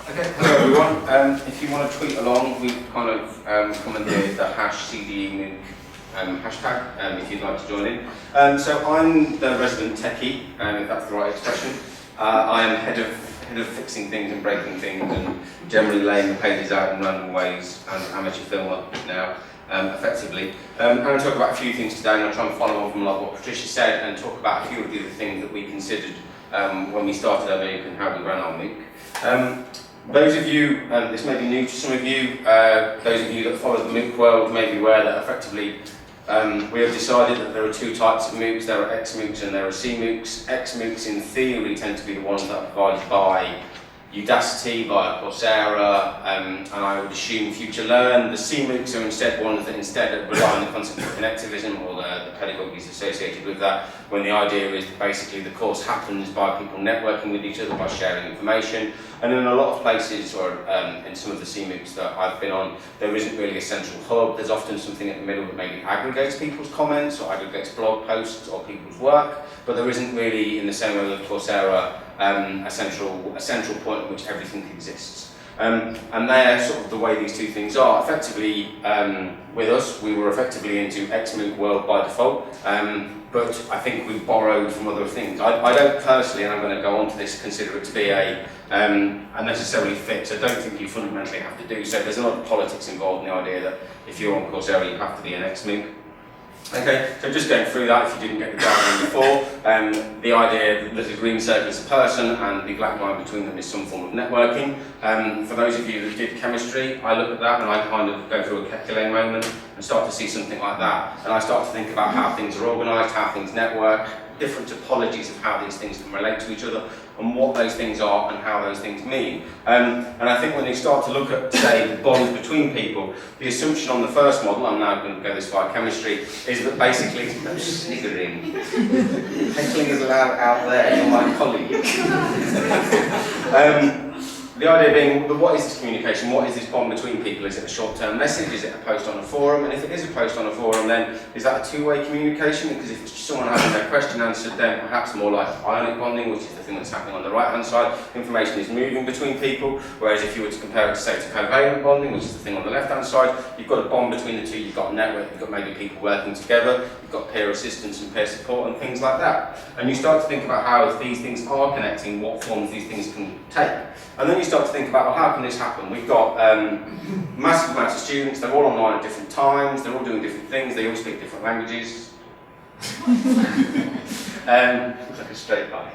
Okay, hello everyone. If you want to tweet along, we've kind of commandeered the #CDE MOOC hashtag if you'd like to join in. So I'm the resident techie, if that's the right expression. I am head of fixing things and breaking things and generally laying the pages out in random ways and amateur filmer now, effectively. I'm going to talk about a few things today, and I'll try and follow on from what Patricia said and talk about a few of the other things that we considered when we started our MOOC and how we ran our MOOC. Those of you, this may be new to some of you, those of you that follow the MOOC world may be aware that effectively we have decided that there are two types of MOOCs. There are X-MOOCs and there are C-MOOCs. X-MOOCs in theory tend to be the ones that are provided by Udacity, via Coursera, and I would assume FutureLearn. The C-MOOCs are instead ones that instead rely on the concept of connectivism or the pedagogies associated with that, when the idea is that basically the course happens by people networking with each other, by sharing information. And in a lot of places, or in some of the C-MOOCs that I've been on, there isn't really a central hub. There's often something in the middle that maybe aggregates people's comments or aggregates blog posts or people's work, but there isn't really, in the same way with Coursera, a central point at which everything exists. And they're sort of the way these two things are. Effectively, with us, we were effectively into X-MOOC world by default, but I think we've borrowed from other things. I don't personally, and I'm going to go on to this, consider it to be a necessarily fix. I don't think you fundamentally have to do so. There's a lot of politics involved in the idea that if you're on Coursera, you have to be an X-MOOC. Okay, so just going through that, if you didn't get the diagram before, the idea that the green circle is a person and the black line between them is some form of networking. For those of you that did chemistry, I look at that and I kind of go through a Kekule moment and start to see something like that. And I start to think about how things are organised, how things network, different topologies of how these things can relate to each other, and what those things are and how those things mean. And I think when you start to look at, say, the bonds between people, the assumption on the first model, I'm now going to go this far, chemistry, is that basically, no sniggering, heckling is allowed out there, you're my colleague. The idea being, but what is this communication? What is this bond between people? Is it a short-term message? Is it a post on a forum? And if it is a post on a forum, then is that a two-way communication? Because if it's just someone having their question answered, then perhaps more like ionic bonding, which is the thing that's happening on the right-hand side. Information is moving between people. Whereas if you were to compare it to, say, to covalent bonding, which is the thing on the left-hand side, you've got a bond between the two. You've got a network. You've got maybe people working together. You've got peer assistance and peer support and things like that. And you start to think about how, if these things are connecting, what forms these things can take. And then you start to think about, well, how can this happen? We've got massive amounts of students, they're all online at different times, they're all doing different things, they all speak different languages. Looks like a straight line.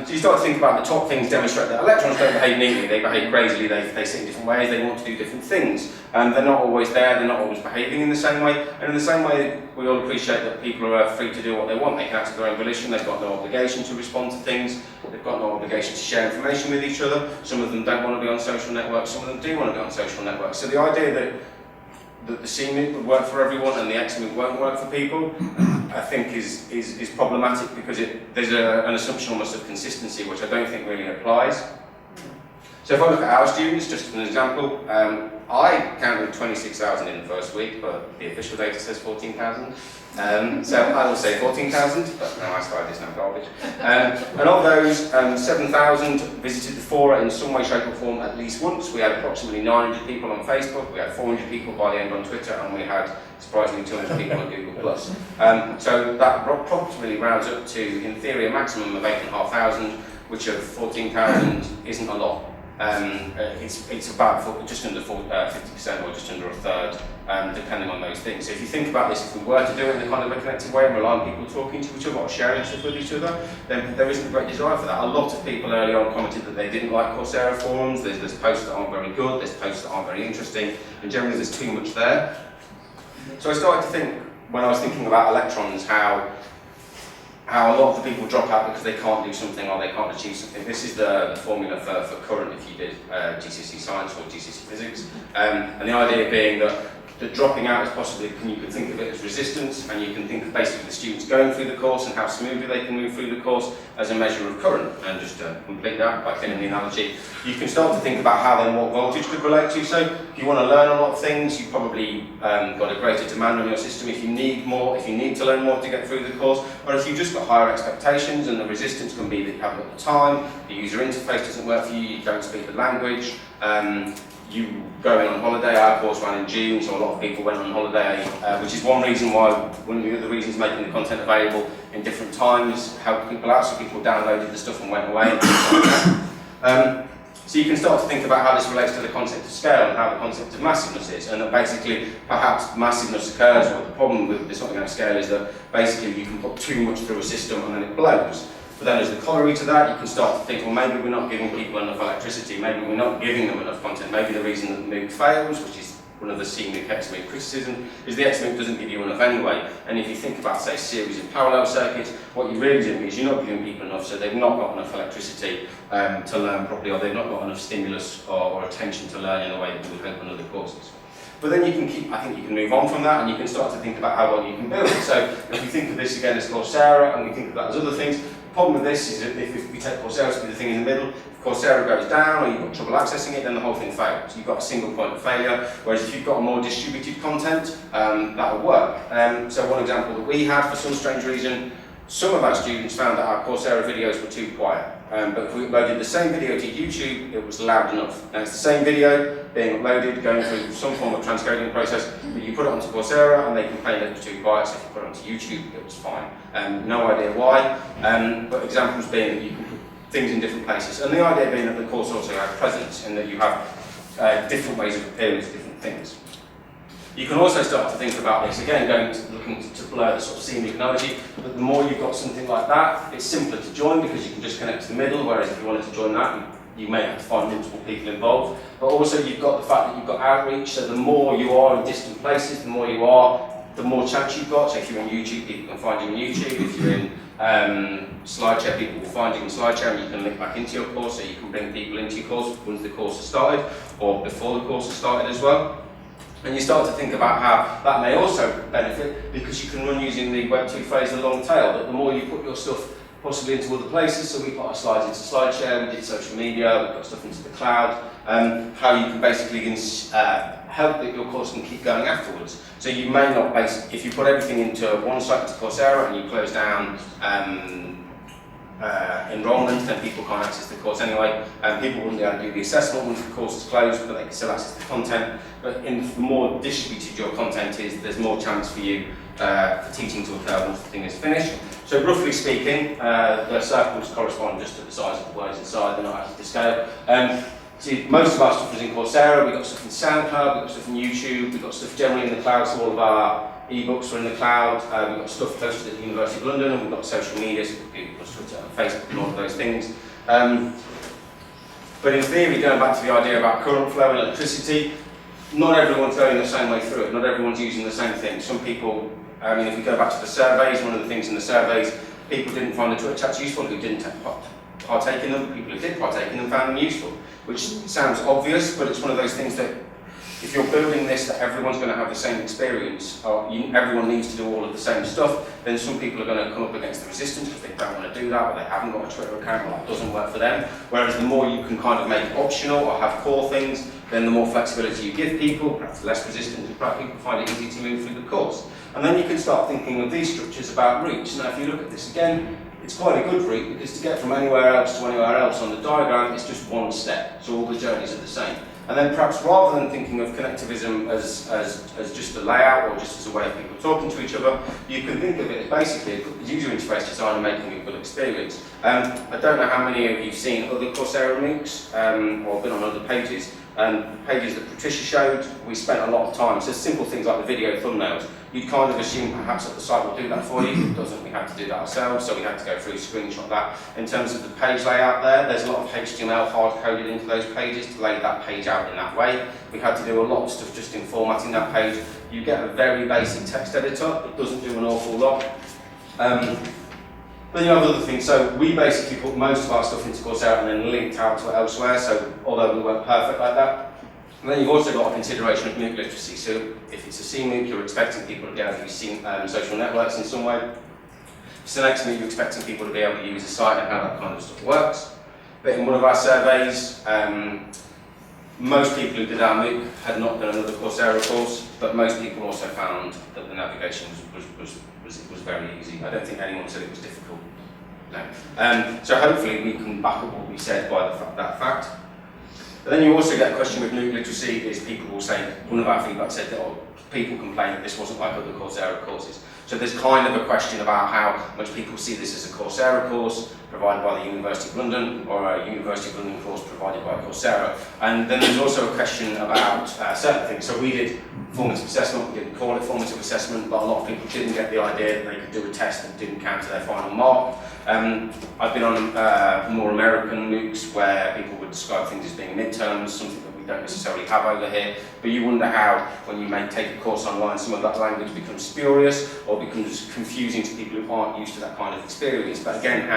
So you start to think about the top things demonstrate that electrons don't behave neatly, they behave crazily, they sit in different ways, they want to do different things. They're not always there, they're not always behaving in the same way, and in the same way we all appreciate that people are free to do what they want. They can act of their own volition, they've got no obligation to respond to things, they've got no obligation to share information with each other. Some of them don't want to be on social networks, some of them do want to be on social networks. So the idea that the C-MOOC would work for everyone and the X-MOOC won't work for people, I think is problematic, because there's an assumption almost of consistency, which I don't think really applies. So if I look at our students, just as an example, I counted 26,000 in the first week, but the official data says 14,000. So I will say 14,000, but no, I slide is now garbage. And of those, 7,000 visited the fora in some way, shape or form at least once. We had approximately 900 people on Facebook, we had 400 people by the end on Twitter, and we had surprisingly 200 people on Google+. So that approximately rounds up to, in theory, a maximum of 8,500, which of 14,000 isn't a lot. It's about just under 50% or just under a third, depending on those things. So if you think about this, if we were to do it in a kind of a connected way and rely on people talking to each other or sharing stuff with each other, then there isn't a great desire for that. A lot of people early on commented that they didn't like Coursera forums. There's posts that aren't very good, there's posts that aren't very interesting, and generally there's too much there. So I started to think, when I was thinking about electrons, how a lot of the people drop out because they can't do something or they can't achieve something. This is the formula for current if you did GCSE science or GCSE physics. And the idea being that that dropping out is possibly, you can think of it as resistance, and you can think of basically the students going through the course and how smoothly they can move through the course as a measure of current. And just to complete that by filling the analogy, you can start to think about how then what voltage could relate to. So if you want to learn a lot of things, you've probably got a greater demand on your system if you need more, if you need to learn more to get through the course, or if you've just got higher expectations and the resistance can be that you haven't got the time, the user interface doesn't work for you, you don't speak the language, you going on holiday. Our course ran in June, so a lot of people went on holiday, which is one reason why, one of the other reasons making the content available in different times helped people out, so people downloaded the stuff and went away. So you can start to think about how this relates to the concept of scale and how the concept of massiveness is, and that basically perhaps massiveness occurs, or the problem with this something of scale is that basically you can put too much through a system and then it blows. But then as the corollary to that, you can start to think, well, maybe we're not giving people enough electricity, maybe we're not giving them enough content, maybe the reason that the MOOC fails, which is one of the senior XMOOC criticism, is the XMOOC doesn't give you enough anyway. And if you think about, say, a series of parallel circuits, what you're really doing is you're not giving people enough, so they've not got enough electricity to learn properly, or they've not got enough stimulus or attention to learn in the way that we would hope on other courses. But then you can keep, I think you can move on from that and you can start to think about how well you can build it. So if we think of this again as Coursera and we think of that as other things, the problem with this is that if we take Coursera to be the thing in the middle, if Coursera goes down or you've got trouble accessing it, then the whole thing fails. You've got a single point of failure, whereas if you've got a more distributed content, that'll work. So one example that we had, for some strange reason, some of our students found that our Coursera videos were too quiet. But if we uploaded the same video to YouTube, it was loud enough. Now it's the same video being uploaded, going through some form of transcoding process, but you put it onto Coursera and they complained that it was too quiet, so if you put it onto YouTube, it was fine. No idea why, but examples being that you can put things in different places. And the idea being that the course also has presence, and that you have different ways of appearing to different things. You can also start to think about this, again, looking to blur the sort of scenic analogy, but the more you've got something like that, it's simpler to join because you can just connect to the middle, whereas if you wanted to join that, you may have to find multiple people involved. But also you've got the fact that you've got outreach, so the more you are in distant places, the more you are, the more chance you've got. So if you're on YouTube, people can find you on YouTube. If you're in SlideShare, people will find you in SlideShare and you can link back into your course, so you can bring people into your course once the course has started, or before the course has started as well. And you start to think about how that may also benefit because you can run using the Web 2 phrase, the long tail, that the more you put your stuff possibly into other places, so we put our slides into SlideShare, we did social media, we got stuff into the cloud, how you can basically help that your course can keep going afterwards. So you may not, if you put everything into one site into Coursera and you close down enrolment, then people can't access the course anyway, and people wouldn't be able to do the assessment once the course is closed, but they can still access the content. But the more distributed your content is, there's more chance for you for teaching to occur once the thing is finished. So roughly speaking, the circles correspond just to the size of the words inside, they're not actually to scale. So most of our stuff is in Coursera, we've got stuff in SoundCloud, we've got stuff in YouTube, we've got stuff generally in the cloud, so all of our ebooks are in the cloud, we've got stuff posted at the University of London, and we've got social media, so Google, Twitter, Facebook, and all of those things. But in theory, going back to the idea about current flow and electricity, not everyone's going the same way through it, not everyone's using the same thing. Some people, if we go back to the surveys, one of the things in the surveys, people didn't find the Twitter chats useful who didn't partake in them, people who did partake in them found them useful, which sounds obvious, but it's one of those things that if you're building this that everyone's going to have the same experience, or everyone needs to do all of the same stuff, then some people are going to come up against the resistance because they don't want to do that, or they haven't got a Twitter account, or that doesn't work for them. Whereas the more you can kind of make it optional or have core things, then the more flexibility you give people, perhaps less resistance, and perhaps people find it easy to move through the course. And then you can start thinking of these structures about routes. Now if you look at this again, it's quite a good route because to get from anywhere else to anywhere else on the diagram, it's just one step, so all the journeys are the same. And then perhaps rather than thinking of connectivism as just a layout or just as a way of people talking to each other, you can think of it as basically a user interface design and making a good experience. I don't know how many of you have seen other Coursera MOOCs or been on other pages. Pages that Patricia showed, we spent a lot of time. So simple things like the video thumbnails. You'd kind of assume perhaps that the site will do that for you. It doesn't. We had to do that ourselves, so we had to go through screenshot that. In terms of the page layout there's a lot of HTML hard-coded into those pages to lay that page out in that way. We had to do a lot of stuff just in formatting that page. You get a very basic text editor. It doesn't do an awful lot. Then you have other things. So we basically put most of our stuff into Coursera and then linked out to it elsewhere. So although we weren't perfect like that, And then you've also got a consideration of MOOC literacy. So if it's a C MOOC, you're expecting people to be able to use social networks in some way. If it's an X MOOC, you're expecting people to be able to use a site and how that kind of stuff works. But in one of our surveys, most people who did our MOOC had not done another Coursera course, but most people also found that the navigation was very easy. I don't think anyone said it was difficult. No. So hopefully we can back up what we said by that fact. But then you also get a question with MOOC literacy is people will say, one of our feedback said that people complained that this wasn't like other Coursera courses. So there's kind of a question about how much people see this as a Coursera course provided by the University of London or a University of London course provided by Coursera. And then there's also a question about certain things. So we did formative assessment, we didn't call it formative assessment, but a lot of people didn't get the idea that they could do a test that didn't count to their final mark. I've been on more American MOOCs where people would describe things as being midterms, something that we don't necessarily have over here, but you wonder how, when you may take a course online, some of that language becomes spurious or becomes confusing to people who aren't used to that kind of experience. But again,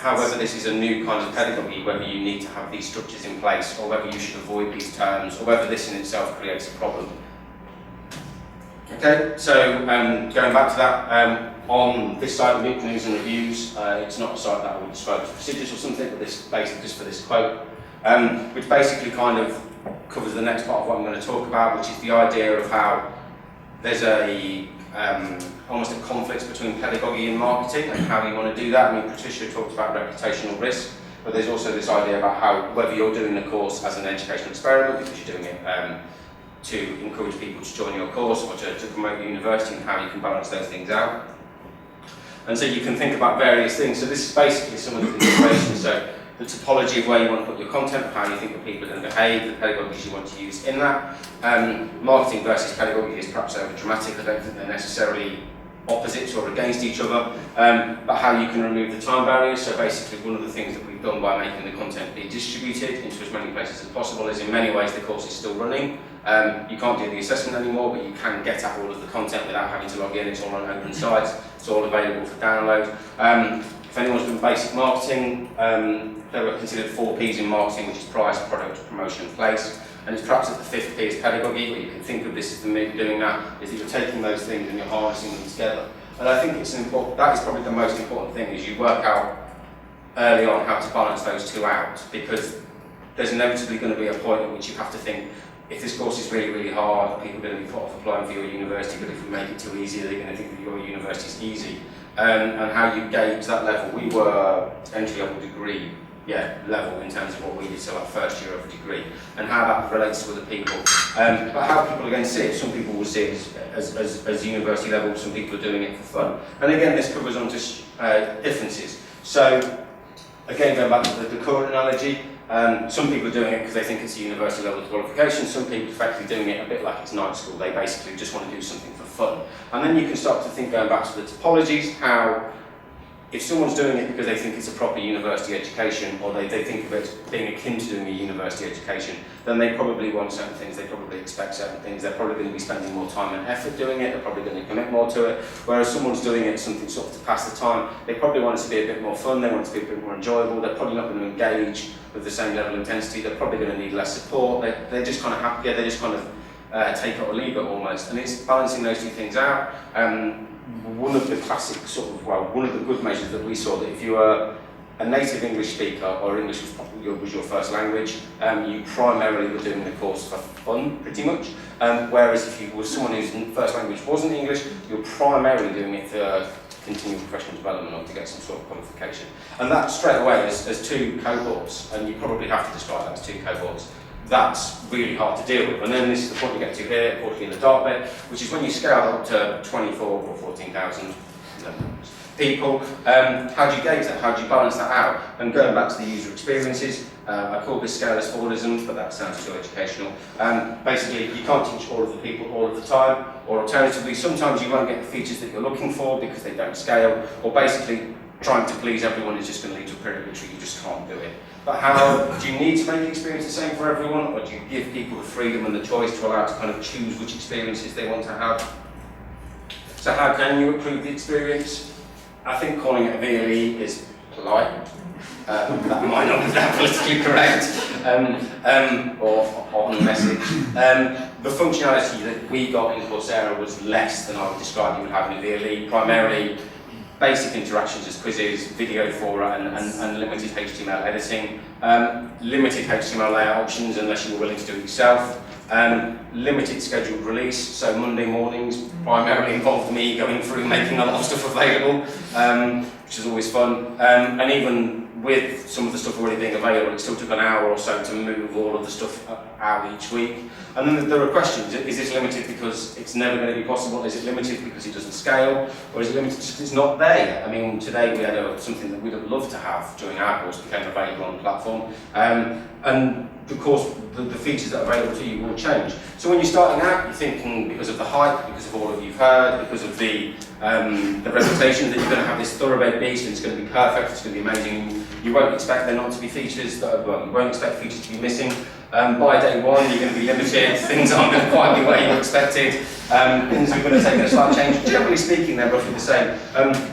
whether this is a new kind of pedagogy, whether you need to have these structures in place, or whether you should avoid these terms, or whether this in itself creates a problem. Okay, so going back to that, on this site of MOOC News and Reviews, it's not a site that I would describe as prestigious or something, but this basically just for this quote, which basically kind of covers the next part of what I'm going to talk about, which is the idea of how there's almost a conflict between pedagogy and marketing and how you want to do that. I mean, Patricia talked about reputational risk, but there's also this idea about how whether you're doing the course as an educational experiment because you're doing it to encourage people to join your course or to promote the university, and how you can balance those things out. And so you can think about various things. So this is basically some of the considerations. So the topology of where you want to put your content, how you think that people are going to behave, the pedagogies you want to use in that. Marketing versus pedagogy is perhaps over dramatic. I don't think they're necessarily opposites or against each other, but how you can remove the time barriers. So basically one of the things that we've done by making the content be distributed into as many places as possible is in many ways the course is still running. You can't do the assessment anymore, but you can get at all of the content without having to log in. It's all on open sites, it's all available for download. If anyone's done basic marketing, there were considered 4 Ps in marketing, which is price, product, promotion, place. And it's perhaps at the 5th P is pedagogy, where you can think of this as the MOOC doing that, is that you're taking those things and you're harnessing them together. And I think it's important, that is probably the most important thing, is you work out early on how to balance those two out, because there's inevitably going to be a point at which you have to think, if this course is really, really hard, people are going to be put off applying for your university, but if we make it too easy, they're going to think that your university is easy. And how you gauge that level. We were entry-level degree level in terms of what we did, so our first year of a degree, and how that relates to other people. But how people again see it, some people will see it as university level, some people are doing it for fun. And again, this covers onto differences. So again, going back to the current analogy, some people are doing it because they think it's a university level qualification, some people are effectively doing it a bit like it's night school, they basically just want to do something for fun. And then you can start to think, going back to the topologies, how if someone's doing it because they think it's a proper university education, or they think of it as being akin to doing a university education, then they probably want certain things, they probably expect certain things, they're probably going to be spending more time and effort doing it, they're probably going to commit more to it. Whereas someone's doing it something sort of to pass the time, they probably want it to be a bit more fun, they want it to be a bit more enjoyable, they're probably not going to engage with the same level of intensity, they're probably going to need less support, they're just kind of happy, they just kind of take it or leave it almost. And it's balancing those two things out. One of the classic one of the good measures that we saw, that if you were a native English speaker or English was your first language, you primarily were doing the course for fun, pretty much. Whereas if you were someone whose first language wasn't English, you're primarily doing it for continual professional development or to get some sort of qualification. And that straight away as 2 cohorts, and you probably have to describe that as 2 cohorts. That's really hard to deal with. And then this is the point you get to here, unfortunately in the dark bit, which is when you scale up to 24 or 14,000 people, how do you gauge that? How do you balance that out? And going back to the user experiences, I call this scale as Fordism, but that sounds too educational. Basically, you can't teach all of the people all of the time, or alternatively, sometimes you won't get the features that you're looking for because they don't scale, or basically, trying to please everyone is just going to lead to a period in which you just can't do it. But how do you need to make the experience the same for everyone, or do you give people the freedom and the choice to allow to kind of choose which experiences they want to have? So how can you improve the experience? I think calling it a VLE is polite. That might not be that politically correct. or on message. The functionality that we got in Coursera was less than I would describe you would have in a VLE, primarily basic interactions as quizzes, video fora, and limited HTML editing. Limited HTML layout options unless you were willing to do it yourself. Limited scheduled release, so Monday mornings primarily involved me going through making a lot of stuff available, which is always fun. And even with some of the stuff already being available, it still took an hour or so to move all of the stuff out each week. And then there are questions: is this limited because it's never going to be possible? Is it limited because it doesn't scale? Or is it limited because it's not there yet? I mean, today we had something that we'd have loved to have during our course became available on the platform. And of course, the features that are available to you will change. So when you're starting out, you're thinking because of the hype, because of all of you've heard, because of the reputation that you're going to have this thoroughbred beast and it's going to be perfect, it's going to be amazing. You won't expect there not to be features that are, well, you won't expect features to be missing. By day one, you're going to be limited. Things aren't going to quite be where you expected. Things are going to take a slight change. Generally speaking, they're roughly the same.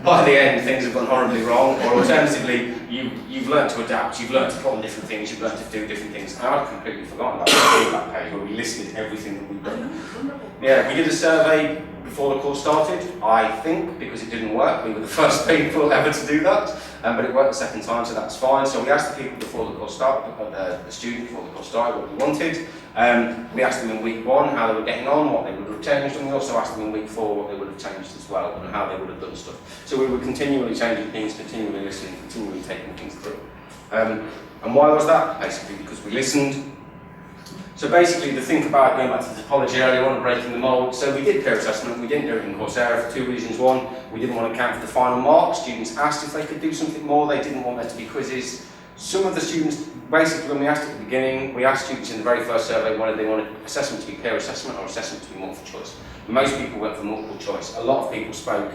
By the end, things have gone horribly wrong, or alternatively, you've learned to adapt, you've learned to put on different things, you've learned to do different things. And I'd completely forgotten about the feedback page where we listed everything that we've done. Yeah, we did a survey before the course started, I think, because it didn't work. We were the first people ever to do that, but it worked the second time, so that's fine. So we asked the people before the course started, the student before the course started, what we wanted. We asked them in week 1 how they were getting on, what they would have changed, and we also asked them in week 4 what they would have changed as well, and how they would have done stuff. So we were continually changing things, continually listening, continually taking things through. And why was that? Basically because we listened. So basically, the think about going back to the topology earlier on, breaking the mould. So we did peer assessment. We didn't do it in Coursera for 2 reasons. One, we didn't want to count for the final mark. Students asked if they could do something more. They didn't want there to be quizzes. Some of the students, basically, when we asked at the beginning, we asked students in the very first survey whether they wanted assessment to be peer assessment or assessment to be multiple choice. Most people went for multiple choice. A lot of people spoke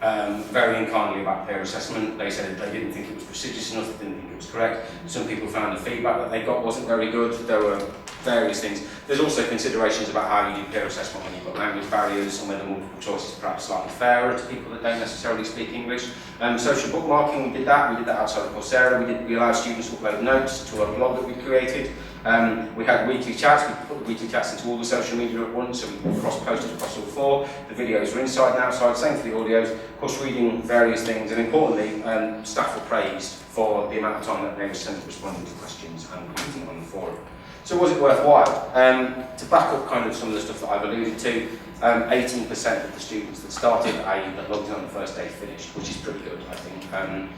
very unkindly about peer assessment. They said they didn't think it was prestigious enough, they didn't think it was correct. Some people found the feedback that they got wasn't very good. There were various things. There's also considerations about how you do peer assessment when you've got language barriers and whether multiple choice is perhaps slightly fairer to people that don't necessarily speak English. Social bookmarking, we did that outside of Coursera. We allowed students to upload notes to a blog that we created. We had weekly chats. We put the weekly chats into all the social media at once, so we cross-posted across all 4. The videos were inside and outside, same for the audios. Of course, reading various things, and importantly, staff were praised for the amount of time that they were spent responding to questions and commenting on the forum. So was it worthwhile? To back up kind of some of the stuff that I've alluded to, 18% of the students that started that logged in on the first day finished, which is pretty good, I think.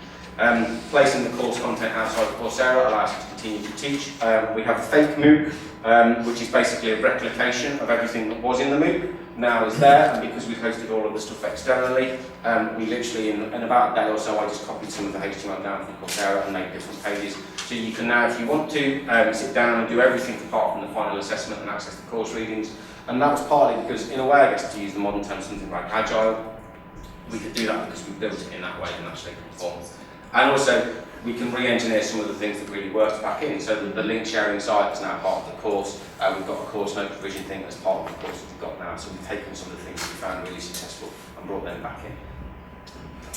Placing the course content outside of Coursera allows us to continue to teach. We have a fake MOOC, which is basically a replication of everything that was in the MOOC. Now is there, and because we've hosted all of the stuff externally, we literally, in about a day or so, I just copied some of the HTML down from Coursera and made different pages. So you can now, if you want to, sit down and do everything apart from the final assessment and access the course readings. And that was partly because, in a way, I guess to use the modern term, something like agile, we could do that because we built it in that way and actually conform. And also, we can re-engineer some of the things that really worked back in. So the link sharing site is now part of the course. We've got a course note provision thing as part of the course that we've got now. So we've taken some of the things that we found really successful and brought them back in.